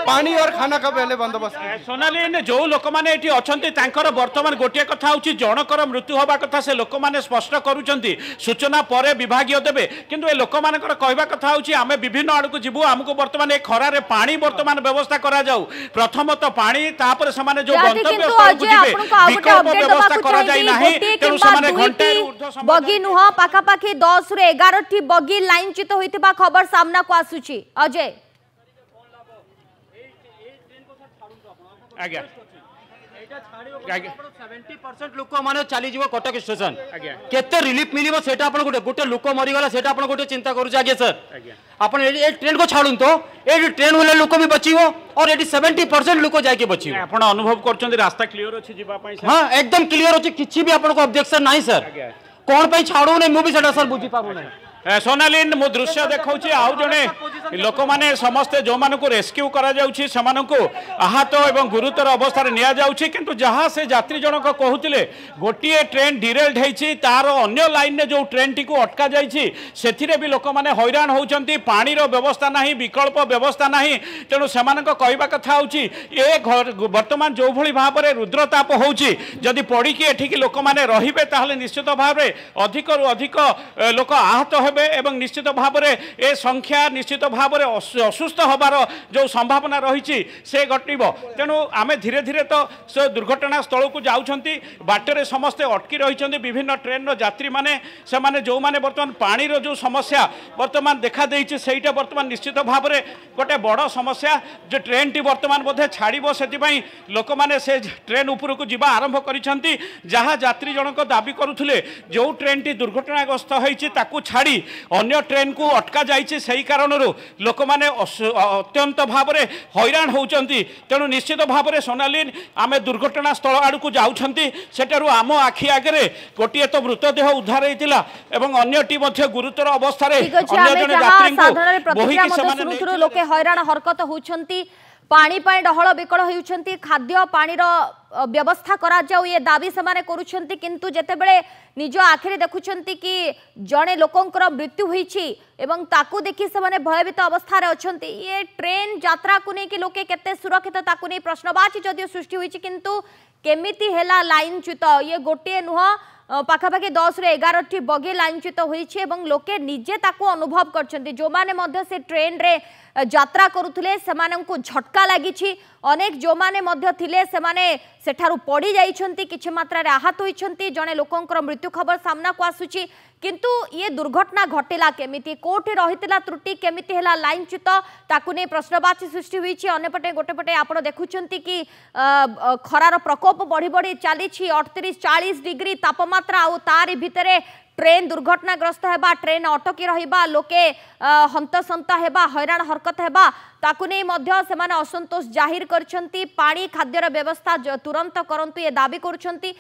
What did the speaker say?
पानी और खाना का पहले बंदोबस्त। सोनाली जो लोक मैंने अच्छा बर्तमान गोटे कथा हूँ जनकर मृत्यु हवा कथा से लोक मैंने स्पष्ट करुँच सूचना पर विभाग देवे किंतु ए लोक मान कहवा कथा हूँ आम विभिन्न आड़ को जीवु आमको बर्तमान ए खरारे पानी बर्तमान व्यवस्था करा जाऊ प्रथमतः पानी तापर से जो गंतव्य स्थल विकल्प व्यवस्था करा जाई नाही तेणु से घंटे बगी नुह पाखापाखि 10 रु 11 बगी लाइनचित होइतिबा खबर सामना को आसुची अजय आज्ञा 70% लोक माने चली जीव कटक स्टेशन केते रिलीफ मिलिबो सेटा आपण गोटे लोक मरीगला सेटा आपण गोटे चिंता करू आगे सर आपण ए ट्रेन को छाड़ून तो ए ट्रेन वाले लोक भी बचिबो और एटी 70% लोक जाके बचिबो आपण अनुभव करछन रास्ता क्लियर अछि जीवा पई सर हां एकदम क्लियर अछि किछि भी आपण को ऑब्जेक्शन नाही सर कोन पई छाड़ू नै मु भी सेटा सर बुझी पाबो नै सोनालीन मु दृश्य देखा आउ जड़े लोक मैंने समस्ते जो मान को रेस्क्यू करा आहत एवं गुरुतर अवस्था नि किंतु जहाँ से यात्री जनक कहते गोटे ट्रेन डिरेल्ड होती तार अन्य लाइन में जो ट्रेन टी अटका जाए भी लोक मैंने हैरान होती पानी व्यवस्था ना विकल्प व्यवस्था ना तेणु से कहवा कथा बर्तमान जो भाई भाव में रुद्रताप होदी पड़ी एठिक लोक मैंने रे निश्चित भाव में अधिक रु अधिक लोक आहत एवं निश्चित भाव में ए संख्या निश्चित भाव में असुस्थ हबार जो संभावना रही से घटब तेणु आम धीरे धीरे तो से दुर्घटना स्थल को जाऊँगी बाटर समस्ते अटकी रही विभिन्न ट्रेन यात्री मैंने से जो मैंने बर्तमान पानी जो समस्या बर्तमान देखा देती से बर्तमान निश्चित भाव में गोटे बड़ समस्या जो ट्रेन टी बर्तमान बोधे छाड़ से लोक मैंने से ट्रेन उपरक जावा आरंभ कर जहाँ यात्री जनक दाबी करुले जो ट्रेन टी दुर्घटनाग्रस्त होती छाड़ी अन्य ट्रेन को अटका जाइए से कारण लोक मैंने अत्यंत भाव में हैरान होती तेणु निश्चित भाव में सोनालीन आम दुर्घटना स्थल आड़ को जाऊँ आम आखि आगे गोटे तो मृतदेह उद्धार होता अन्यटी गुरुतर अवस्था लोके हैरान हरकत होती पानी डहल विकल होती खाद्य पानी व्यवस्था करा जाऊ ये दाबी से करुछंती किंतु जेतेबेले निज आखिरे देखुछंती कि जड़े लोकंकर मृत्यु होईछि एवं ताकू देखि से भयभीत अवस्था रे अछंती ये ट्रेन यात्रा को नहीं कि लोके केते सुरक्षित ताकू नहीं प्रश्नवाची जदियो सृष्टि होईछि किंतु केमिति हेला लाइनच्युत ये गोटे नुह पाखापाखि 10 रु 11 बगी लाइनच्युत होईछि एवं लोके निजे ताकू अनुभव करछंती जो माने मध्य से ट्रेन रे यात्रा करुले से झटका लगी अनेक जो माने मध्य थिले से माने सेठारु पड़ी जाइछंती किछि मात्रा रे आहत होइछंती जने लोकंकर मृत्यु खबर सामना को आसुची किंतु ये दुर्घटना घटिला केमिति कोठी रहितला त्रुटि केमिति हेला लाइनच्युत ताकू नै प्रश्नवाची सृष्टि होईछि अन्यपटे गोटेपटे आपण देखुछंती कि खरार प्रकोप बढ़ी बढ़ी चली 38-40 डिग्री तापमात्रा आ तारि भितरे ट्रेन दुर्घटनाग्रस्त हेबा ट्रेन अटकी रहिबा लोके हंतसंत हेबा हैरान हरकत हेबा ताकू नै मध्य सेमाने असंतोष जाहिर करछंती पानी खाद्यर व्यवस्था तुरंत करंतु ये दाबी करछंती।